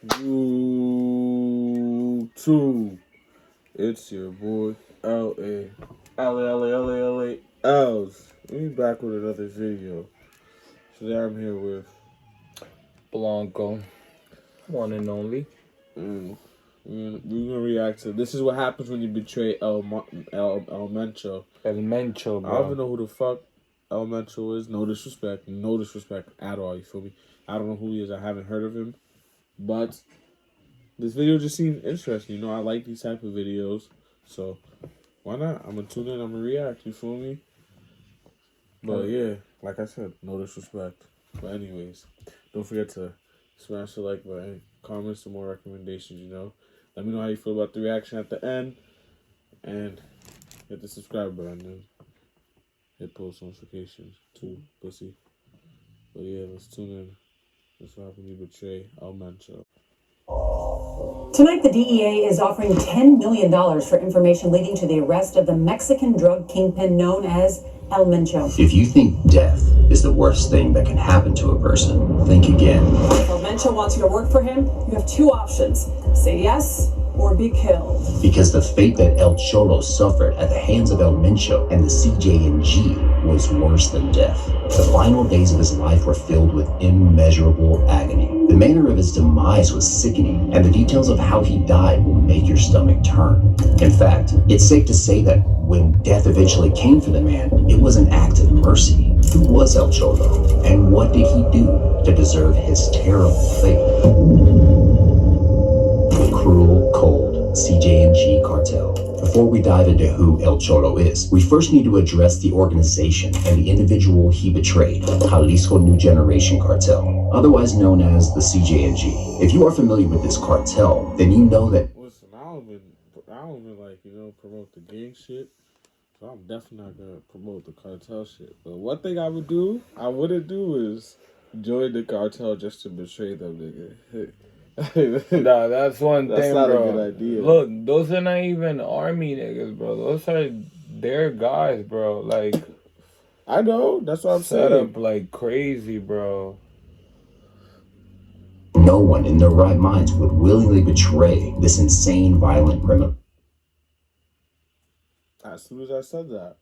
YouTube. It's your boy LAElsTv. We back with another video. Today I'm here with Blanco, one and only. We're gonna react to this. Is what happens when you betray Mencho. Mencho, bro. I don't even know who the fuck Mencho is. No disrespect at all. You feel me? I don't know who he is. I haven't heard of him, but this video just seems interesting. You know, I like these type of videos, so why not? I'm gonna tune in. I'm gonna react. You feel me? But yeah, like I said, no disrespect. But anyways, don't forget to smash the like button, comment some more recommendations. You know, let me know how you feel about the reaction at the end, and hit the subscribe button and hit post notifications too, pussy. But yeah, let's tune in. That's what happens when you betray Mencho. Tonight, the DEA is offering $10 million for information leading to the arrest of the Mexican drug kingpin known as El Mencho. If you think death is the worst thing that can happen to a person, think again. If El Mencho wants you to work for him, you have two options: say yes or be killed. Because the fate that El Cholo suffered at the hands of El Mencho and the CJ&G was worse than death. The final days of his life were filled with immeasurable agony. The manner of his demise was sickening, and the details of how he died will make your stomach turn. In fact, it's safe to say that when death eventually came for the man, it was an act of mercy. Who was El Cholo, and what did he do to deserve his terrible fate? The cruel, cold CJ&G cartel. Before we dive into who El Cholo is, we first need to address the organization and the individual he betrayed, Jalisco New Generation Cartel, otherwise known as the CJ&G. If you are familiar with this cartel, then you know that. Listen, I don't even like, promote the gang shit. So I'm definitely not gonna promote the cartel shit. But one thing I wouldn't do is join the cartel just to betray them, nigga. Nah, that's one That's thing, not bro. a good idea. Look, those are not even army niggas, bro. Those are their guys, bro. Like, I know, that's what I'm set saying. up like crazy, bro. No one in their right minds would willingly betray this insane, violent criminal. As soon as I said that.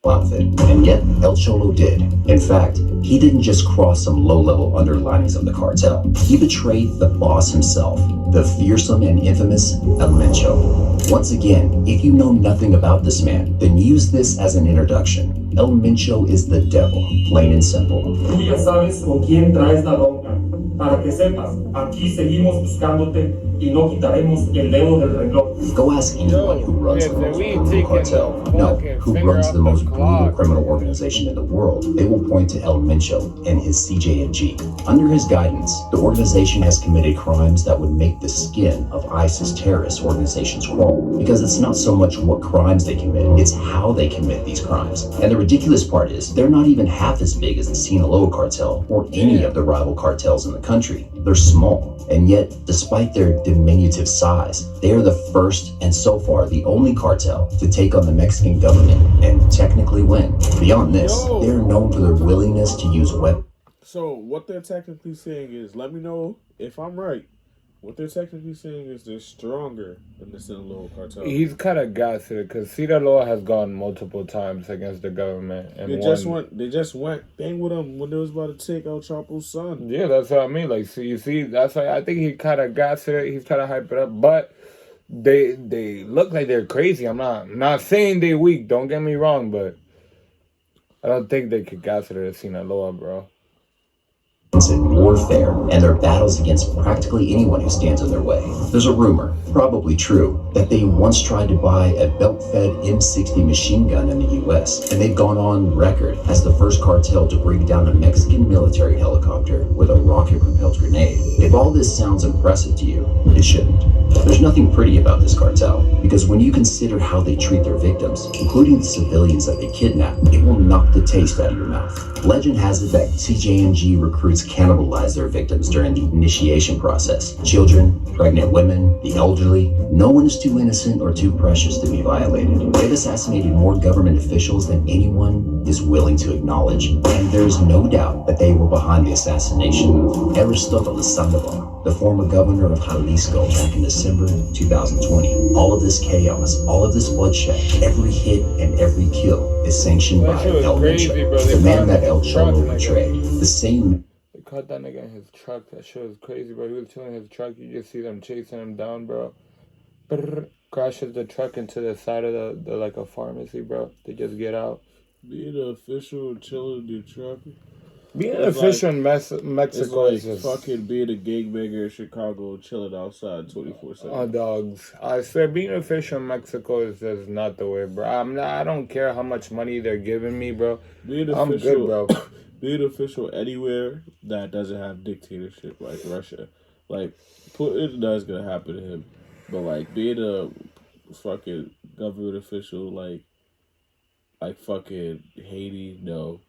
Outfit, and yet El Cholo did. In fact, he didn't just cross some low-level underlinings of the cartel. He betrayed the boss himself, the fearsome and infamous El Mencho. Once again, if you know nothing about this man, then use this as an introduction. El Mencho is the devil, plain and simple. Tú ya sabes con quién traes la bronca. Para que sepas, aquí seguimos buscándote y no quitaremos el dedo del renglón. Go ask anyone who runs the most brutal cartel. No, who runs the most brutal criminal organization in the world. They will point to El Mencho and his CJ&G. Under his guidance, the organization has committed crimes that would make the skin of ISIS terrorist organizations crawl. Because it's not so much what crimes they commit, it's how they commit these crimes. And the ridiculous part is, they're not even half as big as the Sinaloa cartel or any of the rival cartels in the country. They're small, and yet, despite their diminutive size, they are the first and so far the only cartel to take on the Mexican government and technically win. Beyond this, they are known for their willingness to use weapons. So what they're technically saying is, let me know if I'm right. What they're technically saying is they're stronger than the Sinaloa cartel. He's kind of gassed it because Sinaloa has gone multiple times against the government. And They just went thing with him when they was about to take El Chapo's son. Yeah, that's what I mean. Like, so you see, that's why I think he kind of gassed it. He's trying to hype it up, but they look like they're crazy. I'm not saying they're weak. Don't get me wrong, but I don't think they could gas it at Sinaloa, bro. In warfare and their battles against practically anyone who stands in their way. There's a rumor, probably true, that they once tried to buy a belt-fed M60 machine gun in the US, and they've gone on record as the first cartel to bring down a Mexican military helicopter with a rocket-propelled grenade. If all this sounds impressive to you, it shouldn't. There's nothing pretty about this cartel, because when you consider how they treat their victims, including the civilians that they kidnap, it will knock the taste out of your mouth. Legend has it that CJ&G recruits cannibal brutalize their victims during the initiation process. Children, pregnant women, the elderly, no one is too innocent or too precious to be violated. They've assassinated more government officials than anyone is willing to acknowledge, and there's no doubt that they were behind the assassination of Aristotle Sandoval, the former governor of Jalisco, back in December 2020. All of this chaos, all of this bloodshed, every hit and every kill is sanctioned by El Mencho, the man that El Cholo betrayed. The same. They caught that nigga in his truck. That shit was crazy, bro. He was chilling in his truck. You just see them chasing him down, bro. Brrr, crashes the truck into the side of the like a pharmacy, bro. They just get out. Being an official and chilling in your truck. Being an official in Mexico is is just fucking being a gangbanger in Chicago and chilling outside 24/7. Oh, dogs. I swear, being an official in Mexico is just not the way, bro. I don't care how much money they're giving me, bro. I'm good, bro. Being official anywhere that doesn't have dictatorship like Russia, like Putin, that's gonna happen to him. But like being a fucking government official like fucking Haiti, no.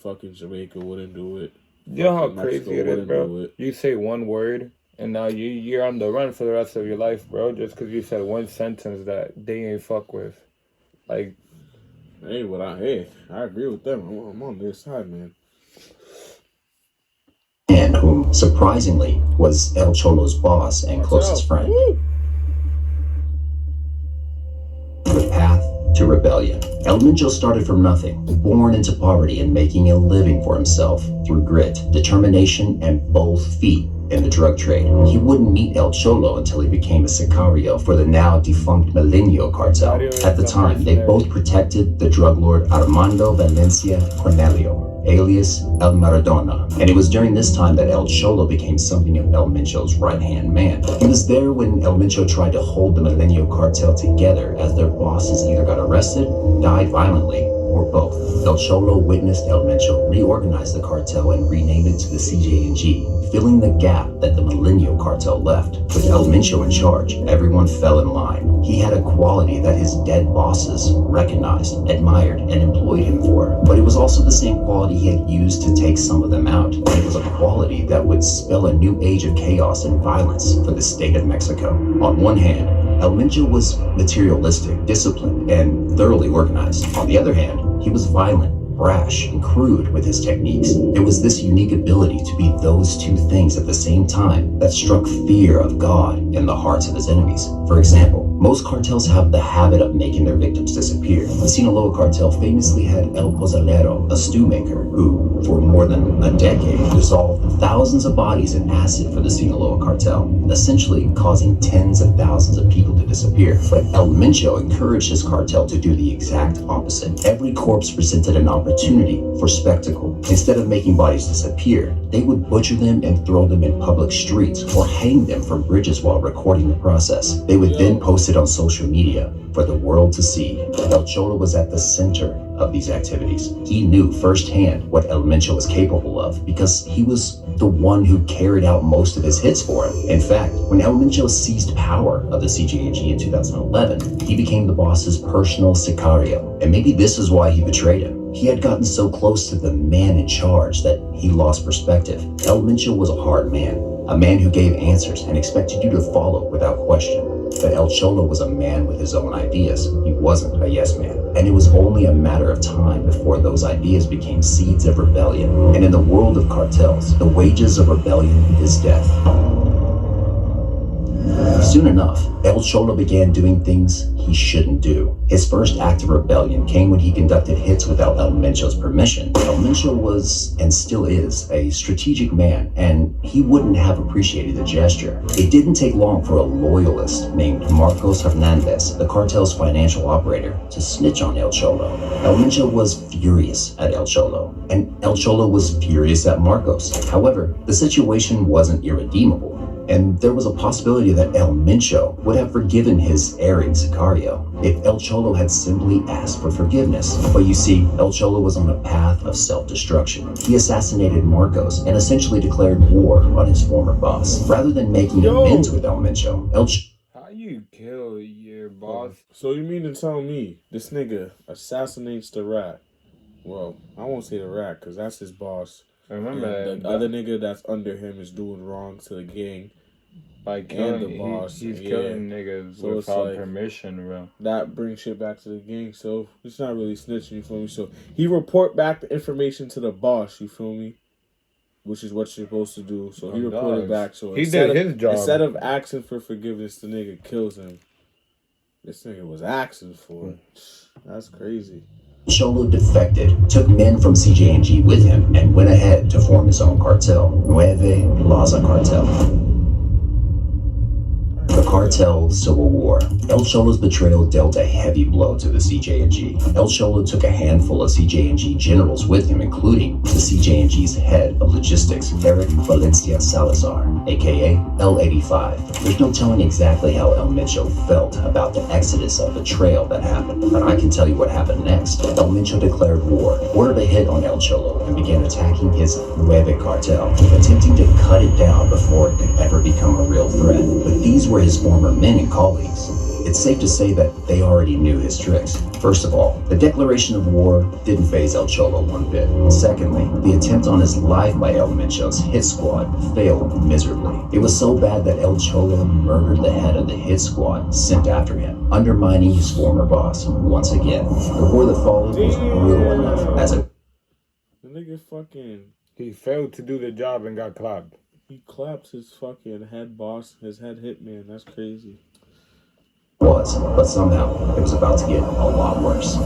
Fucking Jamaica wouldn't do it. You know how Mexico crazy it is, bro? You say one word, and now you're on the run for the rest of your life, bro, just because you said one sentence that they ain't fuck with. Like, hey, I agree with them. I'm on their side, man. And whom, surprisingly, was El Cholo's boss and closest friend. With path to rebellion. El Mencho started from nothing, born into poverty and making a living for himself through grit, determination, and bold feet in the drug trade. He wouldn't meet El Cholo until he became a sicario for the now defunct Milenio cartel. At the time, they both protected the drug lord Armando Valencia Cornelio, alias El Maradona. And it was during this time that El Cholo became something of El Mencho's right-hand man. He was there when El Mencho tried to hold the Milenio cartel together as their bosses either got arrested, died violently, or both. El Cholo witnessed El Mencho reorganize the cartel and rename it to the CJNG, filling the gap that the Milenio cartel left. With El Mencho in charge, everyone fell in line. He had a quality that his dead bosses recognized, admired, and employed him for. But it was also the same quality he had used to take some of them out. And it was a quality that would spell a new age of chaos and violence for the state of Mexico. On one hand, El Mencho was materialistic, disciplined, and thoroughly organized. On the other hand, he was violent, brash, and crude with his techniques. It was this unique ability to be those two things at the same time that struck fear of God in the hearts of his enemies. For example, most cartels have the habit of making their victims disappear. The Sinaloa cartel famously had El Pozolero, a stew maker, who, for more than a decade, dissolved thousands of bodies in acid for the Sinaloa cartel, essentially causing tens of thousands of people to disappear. But El Mencho encouraged his cartel to do the exact opposite. Every corpse presented an opportunity for spectacle. Instead of making bodies disappear, they would butcher them and throw them in public streets or hang them from bridges while recording the process. They would then post it on social media for the world to see. El Cholo was at the center of these activities. He knew firsthand what El Mencho was capable of because he was the one who carried out most of his hits for him. In fact, when El Mencho seized power of the CJNG in 2011, he became the boss's personal sicario. And maybe this is why he betrayed him. He had gotten so close to the man in charge that he lost perspective. El Mencho was a hard man, a man who gave answers and expected you to follow without question. But El Cholo was a man with his own ideas. He wasn't a yes man. And it was only a matter of time before those ideas became seeds of rebellion. And in the world of cartels, the wages of rebellion is death. Soon enough, El Cholo began doing things he shouldn't do. His first act of rebellion came when he conducted hits without El Mencho's permission. El Mencho was, and still is, a strategic man, and he wouldn't have appreciated the gesture. It didn't take long for a loyalist named Marcos Hernandez, the cartel's financial operator, to snitch on El Cholo. El Mencho was furious at El Cholo, and El Cholo was furious at Marcos. However, the situation wasn't irredeemable, and there was a possibility that El Mencho would have forgiven his erring sicario if El Cholo had simply asked for forgiveness. But you see, El Cholo was on a path of self-destruction. He assassinated Marcos and essentially declared war on his former boss. Rather than making amends with El Mencho, how you kill your boss? So you mean to tell me this nigga assassinates the rat? Well, I won't say the rat because that's his boss. I remember And that. the other nigga that's under him is doing wrong to the gang. By killing the boss, he's yeah. killing niggas So it's without like- permission, bro. That brings shit back to the gang, so it's not really snitching, you feel me? So he report back the information to the boss, you feel me? Which is what you're supposed to do. So he reported back. So he did his job. Instead of asking for forgiveness, the nigga kills him. This nigga was asking for it. That's crazy. Cholo defected, took men from CJ&G with him, and went ahead to form his own cartel, Nueve Plaza Cartel. The cartel civil war. El Cholo's betrayal dealt a heavy blow to the CJ&G. El Cholo took a handful of CJ&G generals with him, including the CJ&G's head of logistics, Eric Valencia Salazar, aka L85. There's no telling exactly how El Mencho felt about the exodus of betrayal that happened, but I can tell you what happened next. El Mencho declared war, ordered a hit on El Cholo, and began attacking his Nueve cartel, attempting to cut it down before it could ever become a real threat. But these were his former men and colleagues. It's safe to say that they already knew his tricks. First of all, the declaration of war didn't faze El Cholo one bit. Secondly, the attempt on his life by El Mencho's hit squad failed miserably. It was so bad that El Cholo murdered the head of the hit squad sent after him, undermining his former boss once again. The war that followed was brutal enough as a... The nigga fucking... He failed to do the job and got clapped. He clapped his fucking head boss, his head hitman. That's crazy. But somehow it was about to get a lot worse.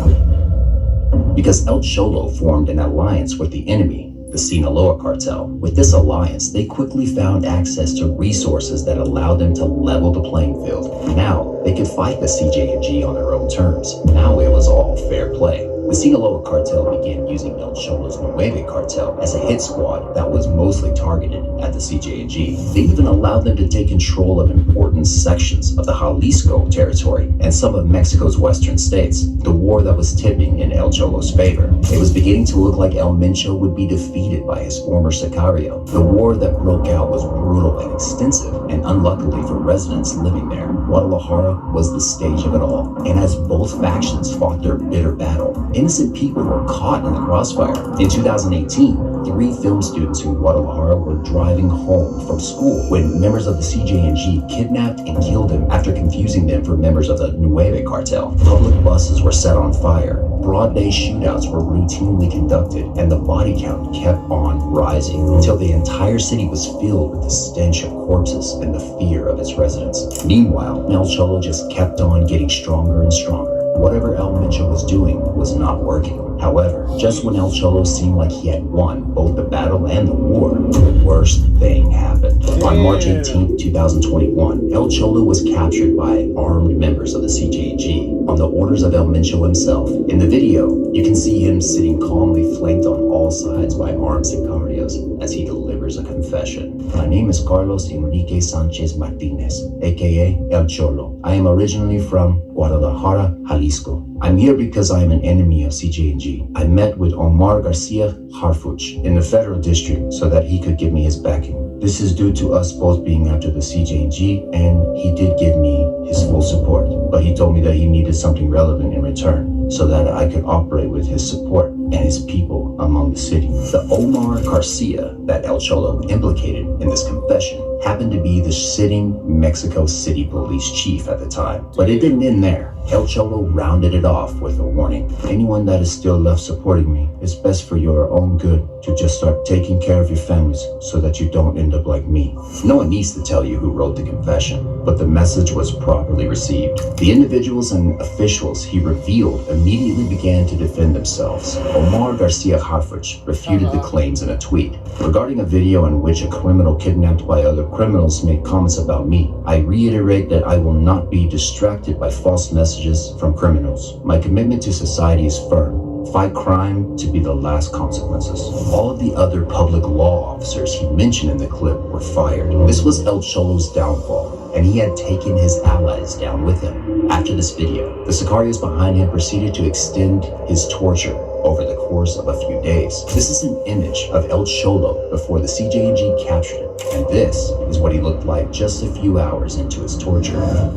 Because El Cholo formed an alliance with the enemy, the Sinaloa cartel. With this alliance, they quickly found access to resources that allowed them to level the playing field. Now, they could fight the CJ&G on their own terms. Now it was all fair play. The Sinaloa cartel began using El Cholo's Nueve cartel as a hit squad that was mostly targeted at the CJ&G. They even allowed them to take control of important sections of the Jalisco territory and some of Mexico's western states, the war that was tipping in El Cholo's favor. It was beginning to look like El Mencho would be defeated by his former sicario. The war that broke out was brutal and extensive, and unluckily for residents living there, Guadalajara was the stage of it all. And as both factions fought their bitter battle, innocent people were caught in the crossfire. In 2018, 3 film students in Guadalajara were driving home from school when members of the CJ&G kidnapped and killed them after confusing them for members of the Nueve cartel. Public buses were set on fire. Broad day shootouts were routinely conducted, and the body count kept on rising until the entire city was filled with the stench of corpses and the fear of its residents. Meanwhile, El Cholo just kept on getting stronger and stronger. Whatever El Mencho was doing was not working. However, just when El Cholo seemed like he had won both the battle and the war, the worst thing happened. On March 18, 2021, El Cholo was captured by armed members of the CJ&G on the orders of El Mencho himself. In the video, you can see him sitting calmly flanked on all sides by armed sicarios as he delivers a confession. My name is Carlos Enrique Sanchez Martinez, aka El Cholo. I am originally from Guadalajara, Jalisco. I'm here because I am an enemy of CJ&G. I met with Omar Garcia Harfuch in the federal district so that he could give me his backing. This is due to us both being after the CJ&G, and he did give me his full support, but he told me that he needed something relevant in return so that I could operate with his support and his people among the city. The Omar Garcia that El Cholo implicated in this confession happened to be the sitting Mexico City police chief at the time. But it didn't end there. El Cholo rounded it off with a warning. Anyone that is still left supporting me, it's best for your own good to just start taking care of your families so that you don't end up like me. No one needs to tell you who wrote the confession, but the message was properly received. The individuals and officials he revealed immediately began to defend themselves. Omar Garcia Harfuch refuted the claims in a tweet. Regarding a video in which a criminal kidnapped by other criminals made comments about me, I reiterate that I will not be distracted by false messages from criminals. My commitment to society is firm. Fight crime to be the last consequences. All of the other public law officers he mentioned in the clip were fired. This was El Cholo's downfall, and he had taken his allies down with him. After this video, the sicarios behind him proceeded to extend his torture over the course of a few days. This is an image of El Cholo before the CJ&G captured him, and this is what he looked like just a few hours into his torture.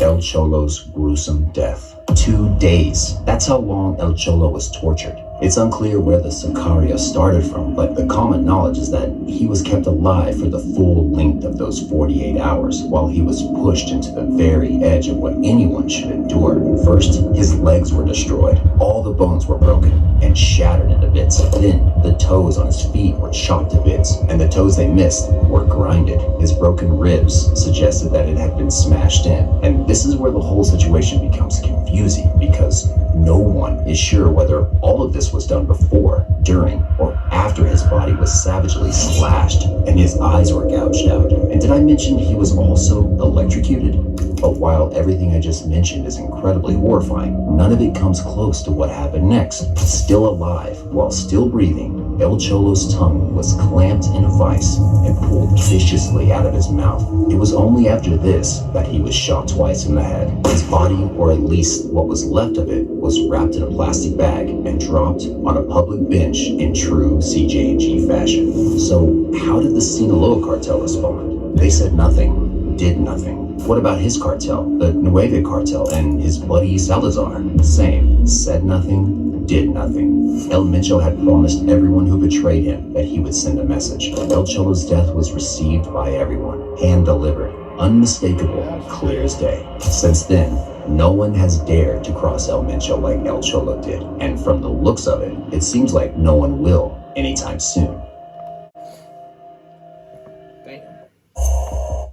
El Cholo's gruesome death. 2 days. That's how long El Cholo was tortured. It's unclear where the Sicario started from, but the common knowledge is that he was kept alive for the full length of those 48 hours while he was pushed into the very edge of what anyone should endure. First, his legs were destroyed. All the bones were broken and shattered into bits. Then, the toes on his feet were chopped to bits, and the toes they missed were grinded. His broken ribs suggested that it had been smashed in. And this is where the whole situation becomes confusing, because no one is sure whether all of this was done before, during, or after his body was savagely slashed and his eyes were gouged out. And did I mention he was also electrocuted? But while everything I just mentioned is incredibly horrifying, none of it comes close to what happened next. Still alive, while still breathing, El Cholo's tongue was clamped in a vice and pulled viciously out of his mouth. It was only after this that he was shot twice in the head. His body, or at least what was left of it, was wrapped in a plastic bag and dropped on a public bench in true CJ&G fashion. So how did the Sinaloa cartel respond? They said nothing, did nothing. What about his cartel, the Nueve cartel, and his buddy Salazar? Same, said nothing, did nothing. El Mencho had promised everyone who betrayed him that he would send a message. El Cholo's death was received by everyone, hand-delivered, unmistakable, clear as day. Since then, no one has dared to cross El Mencho like El Cholo did, and from the looks of it, it seems like no one will anytime soon.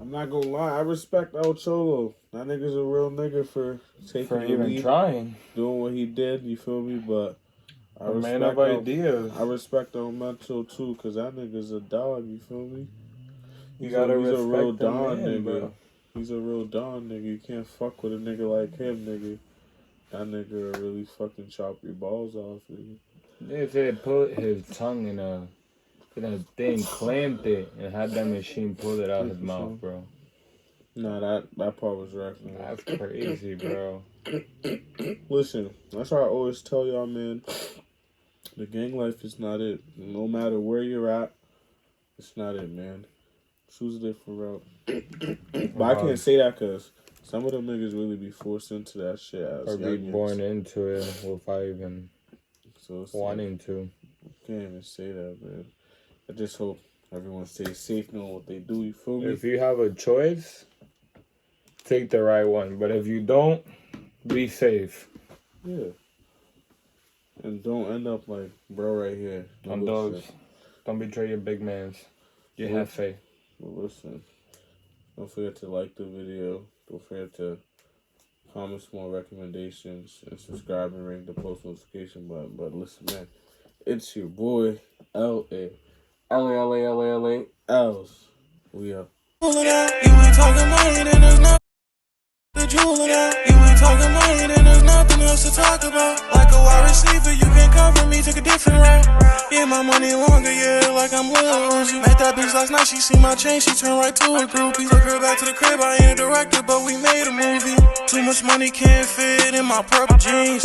I'm not gonna lie, I respect El Cholo. That nigga's a real nigga for taking For the even lead, trying. doing what he did, you feel me? But I A man respect of ideas. I respect El Mencho too, cause that nigga's a dog, you feel me? You gotta he's a real respect the Don man, nigga. bro. He's a real Don nigga. You can't fuck with a nigga like him, nigga. That nigga will really fucking chop your balls off, nigga. They said put his tongue in a thing, clamped it, and had that machine pull it out his mouth, bro. Nah, that part was right. That's crazy, bro. Listen, that's why I always tell y'all, man. The gang life is not it. No matter where you're at, it's not it, man. Choose a different route. But I can't say that because some of them niggas really be forced into that shit as Or be youngins. born into it without even So it's wanting to. Can't even say that, man. I just hope everyone stays safe knowing what they do, you feel me? If you have a choice, take the right one. But if you don't, be safe. Yeah. And don't end up like bro right here. On dogs. Don't betray your big mans. You have faith. Well, listen. Don't forget to like the video. Don't forget to comment some more recommendations and subscribe and ring the post notification button. But listen, man, it's your boy LA. LAElsTv. We up. You ain't talking money, then there's nothing to jeweling out. You ain't talking money, then there's nothing else to talk about. Like a wide receiver, you can't come from me, took a different route. Yeah, my money longer, yeah, like I'm Lil Uzi. Met that bitch last night, she see my chain, she turned right to a groupie. Took her back to the crib, I ain't a director, but we made a movie. Too much money can't fit in my purple jeans.